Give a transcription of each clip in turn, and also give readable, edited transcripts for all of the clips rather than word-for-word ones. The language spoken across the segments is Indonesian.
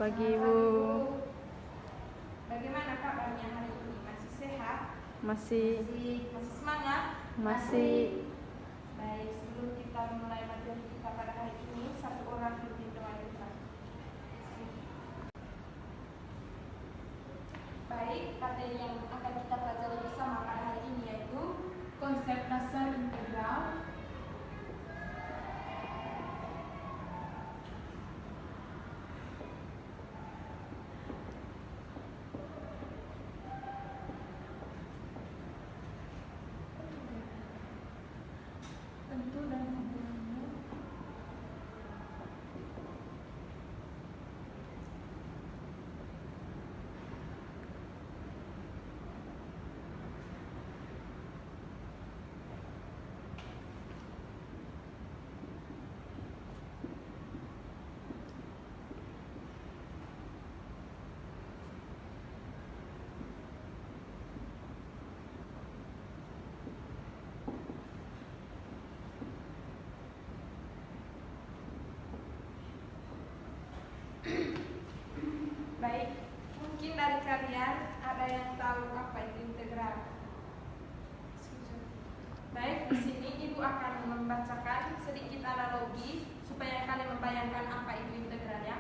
pagi, Bu. Bagaimana kabarnya hari ini? Masih sehat? Masih semangat? Masih. Baik, sebelum kita mulai materi kita pada hari ini, satu orang pimpin doa kita. Baik, materi yang akan kita pelajari bersama pada hari ini yaitu konsep dasar integral. Tentu dan hubungannya. Baik, mungkin dari kalian ada yang tahu apa itu integral. Baik, di sini Ibu akan membacakan sedikit analogi supaya kalian membayangkan apa itu integral ya.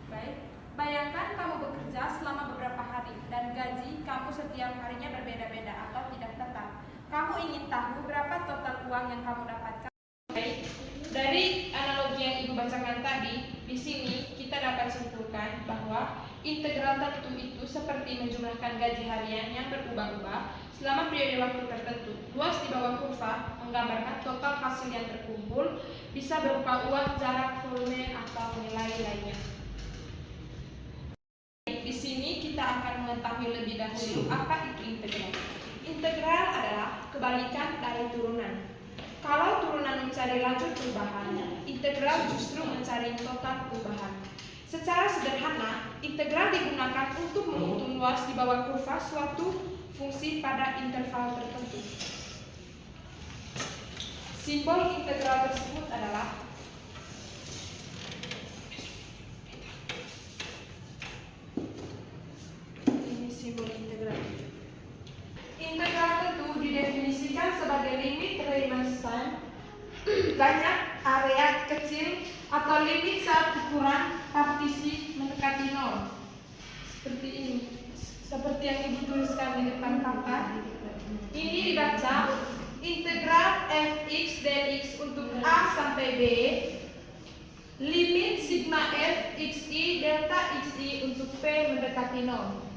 Baik, bayangkan kamu bekerja selama beberapa hari dan gaji kamu setiap harinya berbeda-beda atau tidak tetap. Kamu ingin tahu berapa total uang yang kamu dapatkan? Baik, dari analogi yang Ibu bacakan tadi, di sini kita dapat simpulkan bahwa integral tentu itu seperti menjumlahkan gaji harian yang berubah-ubah selama periode waktu tertentu. Luas di bawah kurva menggambarkan total hasil yang terkumpul, bisa berupa uang, jarak, volume, atau nilai lainnya. Di sini kita akan mengetahui lebih dahulu apa itu integral. Integral adalah kebalikan dari turunan. Kalau turunan mencari lajur perubahan, integral justru mencari total perubahan. Secara sederhana, integral digunakan untuk menghitung luas di bawah kurva suatu fungsi pada interval tertentu. Simbol integral tersebut adalah ini simbol integral. Integral tentu didefinisikan sebagai limit remasan banyak area kecil atau limit saat ukuran partisi mendekati nol. Seperti ini, seperti yang Ibu tuliskan di depan papan. Ini dibaca integral fx dx untuk a sampai b, limit sigma f xi delta xi untuk p mendekati nol.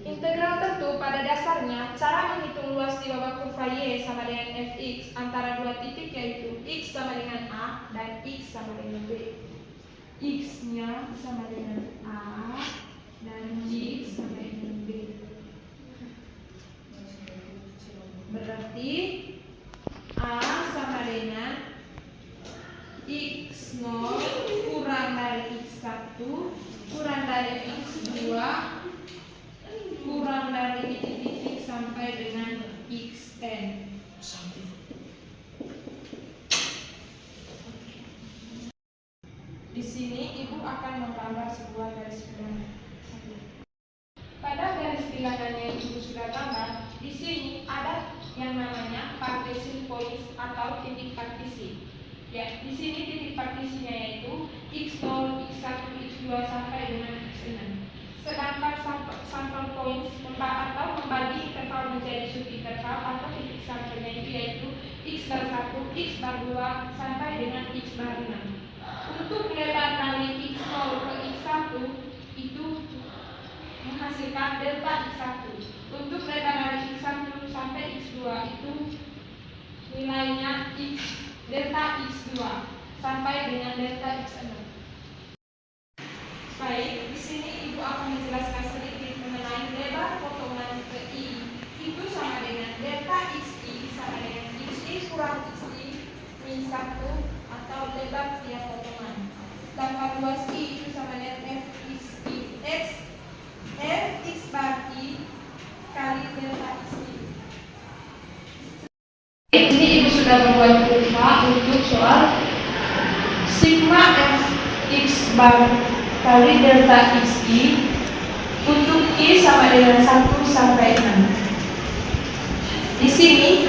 Integral tentu pada dasarnya cara menghitung luas di bawah kurva y sama dengan fx antara dua titik yaitu x sama dengan a dan x sama dengan b. X-nya sama dengan a dan y sama dengan b. Berarti a sama dengan x0 kurang dari x1 kurang dari x2 kurang dari titik sampai dengan xn. Di sini Ibu akan menggambar sebuah garis bilangan. Pada garis bilangan yang Ibu sudah gambar, di sini ada yang namanya partition points atau titik partisi. Ya, di sini titik partisinya yaitu x0, x1, x2 sampai dengan x6. Sedangkan sample points atau membagi interval menjadi subinterval atau titik sampelnya itu yaitu x bar 1, x bar 2 sampai dengan x bar 6. Untuk lebar dari x0 ke x1 itu menghasilkan delta x1. Untuk lebar dari x1 sampai x2 itu nilainya x delta x2 sampai dengan delta x6. Baik, di sini Ibu akan menjelaskan sedikit mengenai lebar potongan ke I. Itu sama dengan delta xi sama dengan xi kurang xi min 1 atau lebar tiap potongan. Sedangkan luas I itu sama dengan fx bar I kali delta xi. Ini Ibu sudah membuat kurva untuk soal sigma fx bar kali delta xi untuk i sama dengan 1 sampai 6. Di sini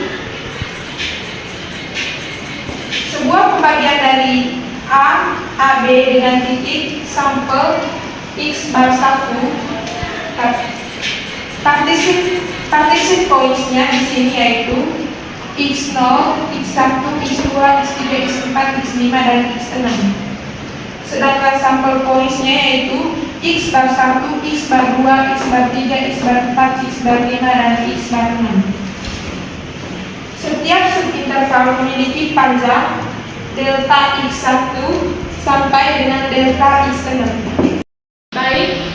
sebuah pembagian dari A, AB dengan titik sampel x bar 1. Partition pointsnya di sini yaitu x0, x1, x2, x3, x4, x5 dan x6. Sedangkan sampel pointsnya yaitu x bar 1, x bar 2, x bar 3, x bar 4, x bar 5 dan x bar 6. Setiap subinterval memiliki panjang delta x1 sampai dengan delta x6. Baik,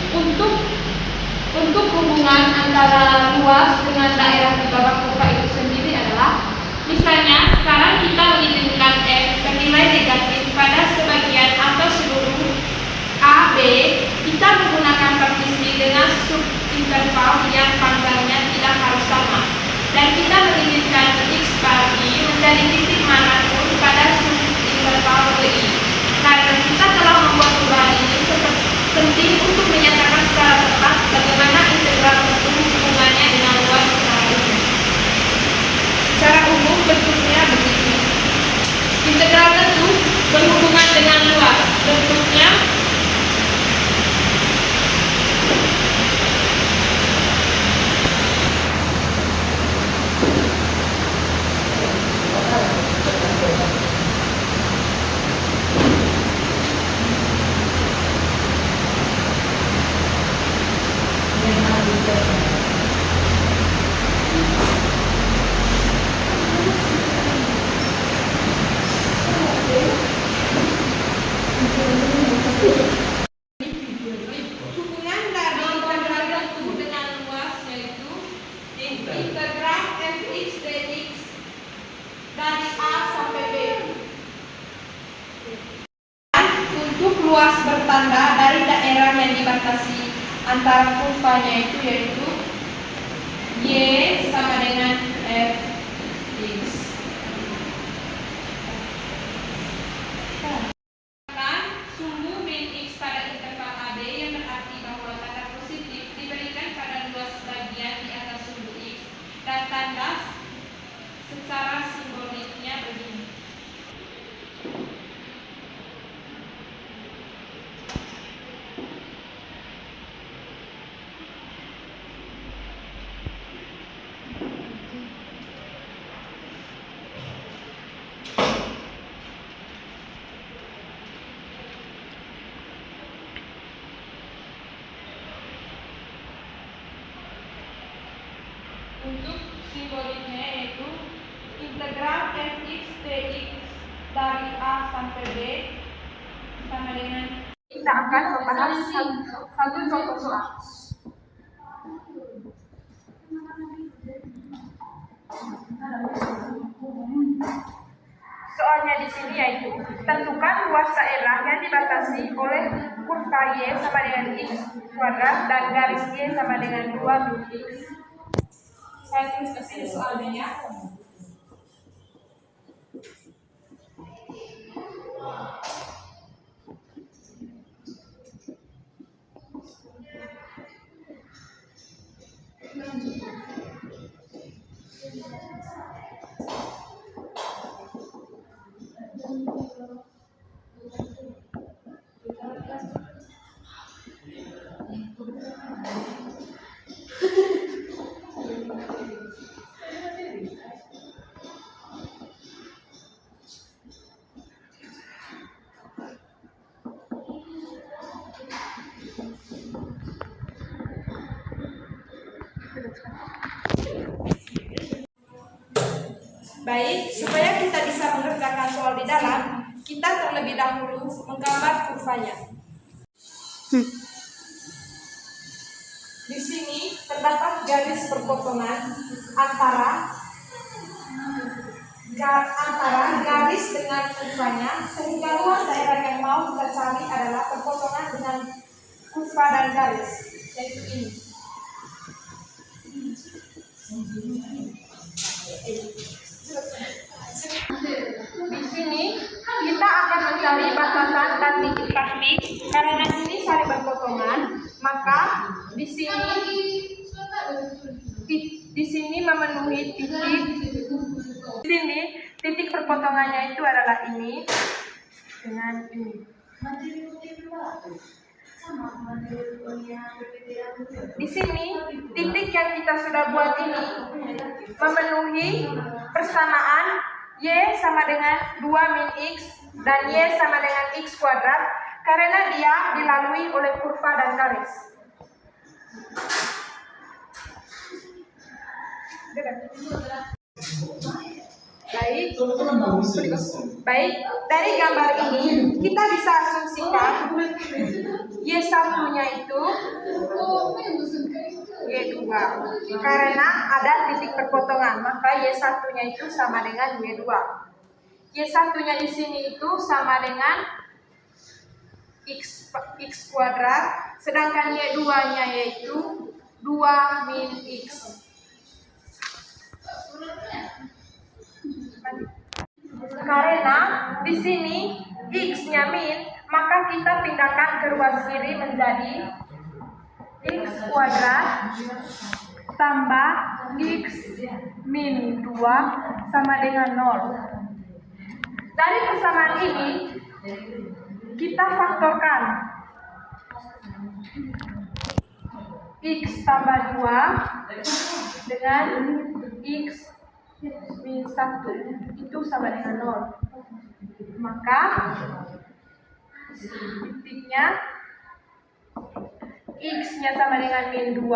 untuk hubungan antara luas dengan daerah di babak kurva itu sendiri adalah, misalnya sekarang kita mengizinkan f bernilai negatif pada sebagian atau seluruh A, B, kita menggunakan partisi dengan subinterval yang panjangnya tidak harus sama, dan kita mengizinkan x bar i menjadi titik manapun pada subinterval i. Karena kita telah membuat perubahan ini penting untuk menyatakan secara tepat bagaimana integral tentu hubungannya dengan luas secara umum. Secara umum bentuknya begini. Integral tentu berhubungan dengan luas. Bentuknya hubungan dari integral tentu dengan luas yaitu integral fx dx dari A sampai B. Untuk luas bertanda dari daerah yang dibatasi antara kurvanya yaitu y sama dengan fx. Sumbu min x pada interval AB yang berarti bahwa tanda positif diberikan pada luas bagian di atas sumbu x, dan tanda secara simboliknya begini. Untuk simboliknya yaitu integral fx dx dari A sampai B sama dengan, kita akan membahas satu contoh soal. Soalnya di sini yaitu tentukan luas daerah yang dibatasi oleh kurva y sama dengan x kuadrat dan garis y sama dengan 2 x. Saya tulis ke sini soalnya ya. Baik, supaya kita bisa mengerjakan soal di dalam, kita terlebih dahulu menggambar kurvanya. Di sini terdapat garis perpotongan antara garis dengan kurvanya, sehingga luas daerah yang mau kita cari adalah perpotongan dengan kurva dan garis, yaitu ini. Di sini kita akan mencari Karena ini saling berpotongan, maka di sini memenuhi titik. Di sini titik perpotongannya itu adalah ini dengan ini. Di sini titik yang kita sudah buat ini memenuhi persamaan Y sama dengan 2 min X dan Y sama dengan X kuadrat karena dia dilalui oleh kurva dan garis. Baik, dari gambar ini kita bisa asumsikan Y1-nya itu Y2 karena ada titik perpotongan, maka Y1-nya itu sama dengan Y2. Y1-nya di sini itu sama dengan X kuadrat, sedangkan Y2-nya yaitu 2 min X. Karena di sini X-nya min, maka kita pindahkan ke ruas kiri menjadi X kuadrat tambah X min 2 sama dengan 0. Dari persamaan ini kita faktorkan X tambah 2 dengan X min 1 itu sama dengan 0. Maka titiknya X-nya sama dengan min 2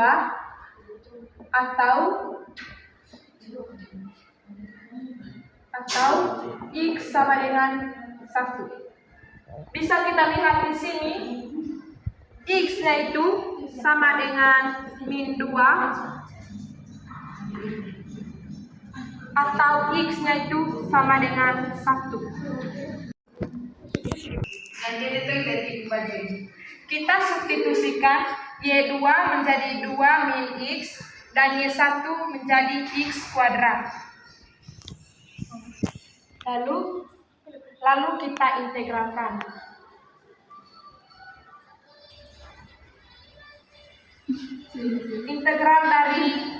atau X sama dengan 1. Bisa kita lihat di sini X-nya itu sama dengan min 2 atau X-nya itu sama dengan 1. Kita substitusikan Y2 menjadi 2 min X dan Y1 menjadi X kuadrat. Lalu kita integralkan. Integral dari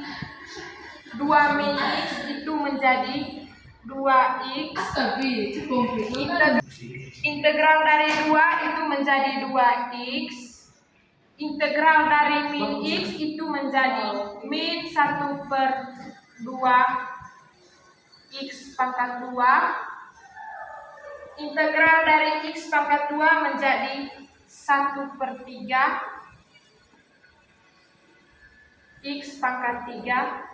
2 min X itu menjadi 2X. Integral dari 2 itu menjadi 2X. Integral dari min X itu menjadi min 1/2 X pangkat 2. Integral dari X pangkat 2 menjadi 1/3 X pangkat 3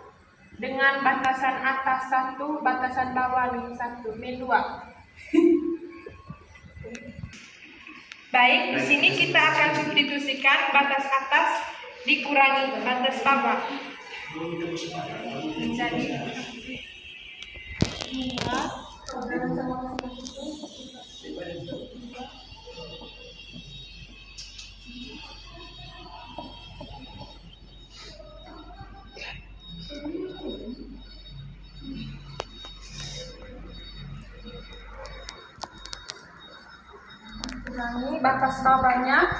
dengan batasan atas 1, batasan bawah min 1, min 2. Baik, di sini kita akan substitusikan batas atas dikurangi batas bawah. Menjadi 2 kurangi batas bawahnya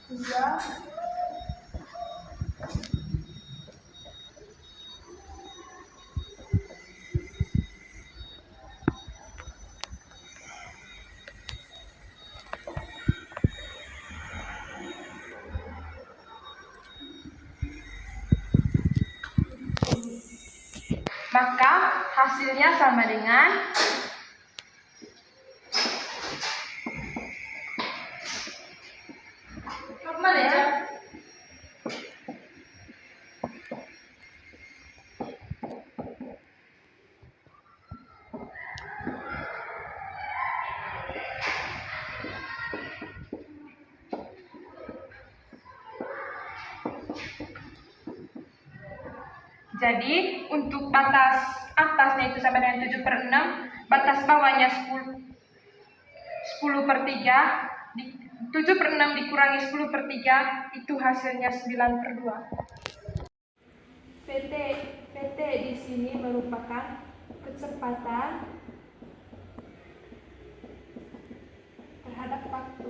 3. Maka hasilnya sama dengan jadi untuk batas atasnya itu sama dengan 7/6, batas bawahnya 10/3, 7/6 dikurangi 10/3 itu hasilnya 9/2. PT di sini merupakan kecepatan ada waktu.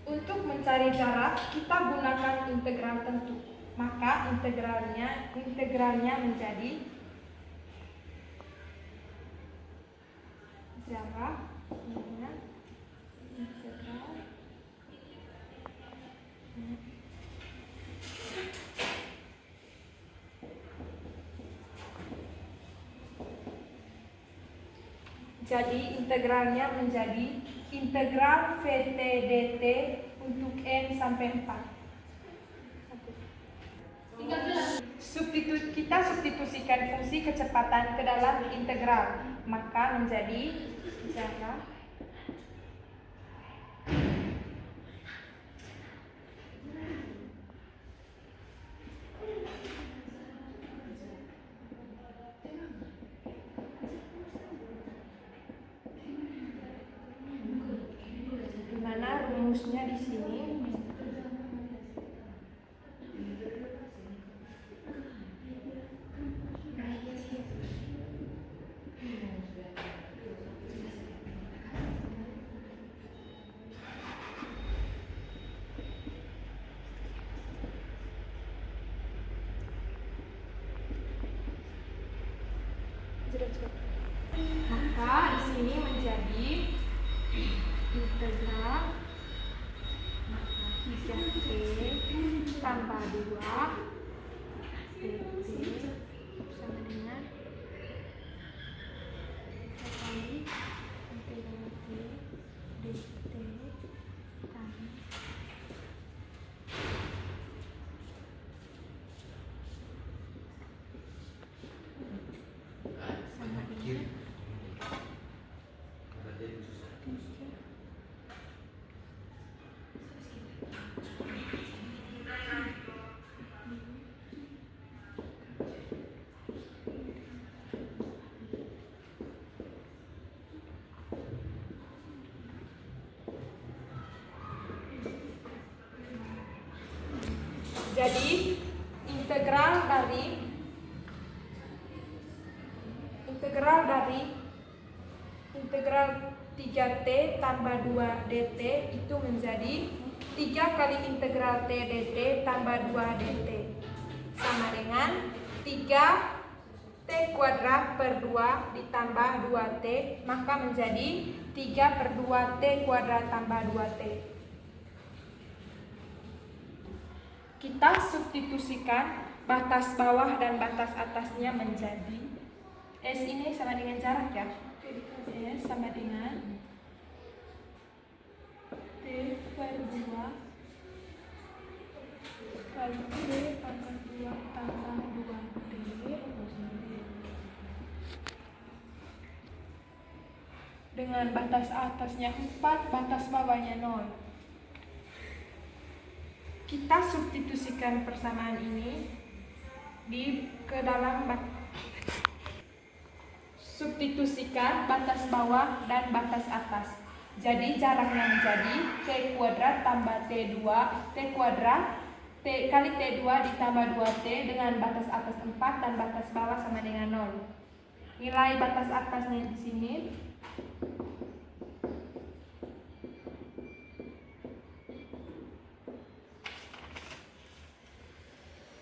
Untuk mencari jarak, kita gunakan integral tentu. Maka integralnya menjadi jarak dengan integral jadi integralnya menjadi integral VT dt untuk n sampai 4. Kita substitusikan fungsi kecepatan ke dalam integral, maka menjadi jarak di mana rumusnya di sini. Maka di sini menjadi integral 3t tambah 2 dt sama dengan kali integral t dt tambah sama dengan jadi integral integral 3t tambah 2 dt itu menjadi 3 kali integral t dt tambah 2 dt sama dengan 3t kuadrat per 2 ditambah 2t, maka menjadi 3 per 2t kuadrat tambah 2t. Kita substitusikan batas bawah dan batas atasnya menjadi S ini sama dengan jarak ya. S sama dengan T per 2 kali T pangkat 2 tambah 2T dengan batas atasnya 4, batas bawahnya 0. Kita substitusikan persamaan ini ke dalam substitusikan batas bawah dan batas atas. Jadi jaraknya menjadi T kuadrat tambah T2 T kuadrat T kali T2 ditambah 2T dengan batas atas 4 dan batas bawah sama dengan 0. Nilai batas atasnya di sini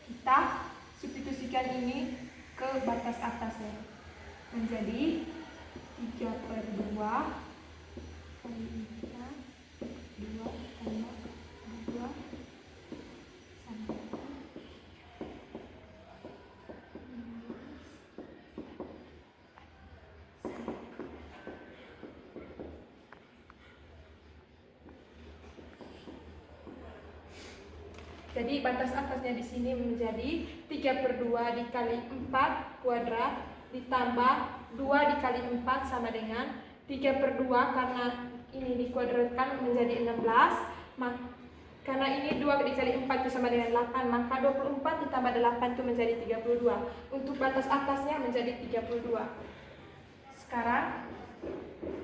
kita substitusikan ini ke batas atasnya menjadi 3 per 2 kali 2 tambah 2 sama jadi batas atasnya di sini menjadi 3 per 2 dikali 4 kuadrat ditambah 2 dikali 4 sama dengan 3 per 2 karena ini dikuadratkan menjadi 16. Karena ini 2 dikali 4 itu sama dengan 8, maka 24 ditambah 8 itu menjadi 32. Untuk batas atasnya menjadi 32. Sekarang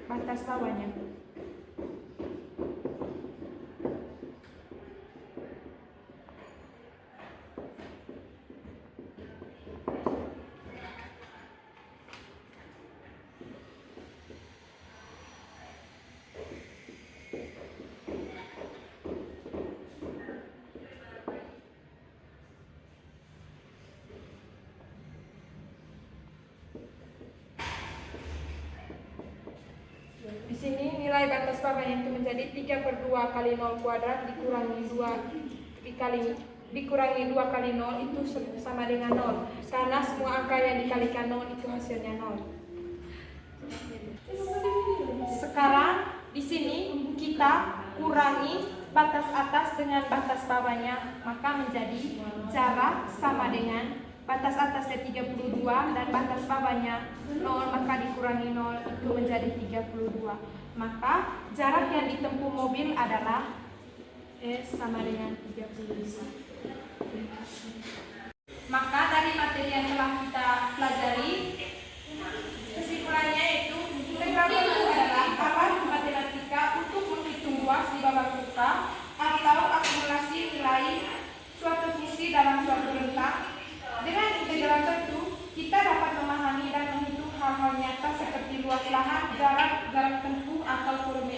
batas bawahnya. nilai batas papannya itu menjadi 3/2 kali 0 kuadrat dikurangi 2 kali 0 itu sama dengan 0. Karena semua angka yang dikalikan 0 itu hasilnya 0. Sekarang di sini kita kurangi batas atas dengan batas bawahnya, maka menjadi jarak sama dengan batas atasnya 32 dan batas bawahnya 0, maka dikurangi 0 itu menjadi 32. Maka jarak yang ditempuh mobil adalah S sama dengan 32. Maka dari materi yang telah kita pelajari, kesimpulannya itu integral itu adalah alat matematika untuk menghitung luas di bawah muka atau akumulasi nilai suatu fungsi dalam suatu rentang. Dengan integral tentu, kita dapat memahami dan menghitung hal-hal nyata seperti luas lahan, jarak tempuh atau volume